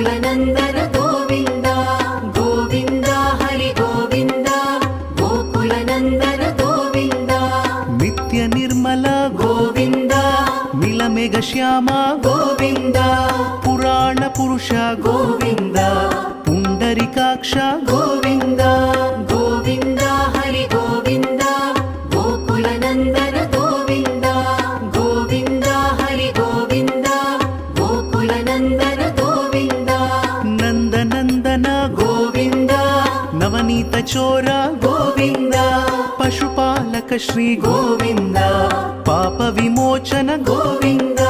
गोकुलनन्दन गोविन्द गोविन्द हरि गोविन्द गोकुलनन्दन गोविन्द नित्य निर्मल गोविन्द नीलमेघ श्याम गोविन्द पुराण पुरुष गोविन्द पुण्डरीकाक्ष गोविन्द गोविन्द हरि गोविन्द गोकुलनन्दन गोविन्द गोविन्द हरि गोविन्द गोकुलनन्दन गोविन्द नन्दनन्दन गोविन्द नवनीत चोर गोविन्द पशुपालक श्री गोविन्द पाप विमोचन गोविन्द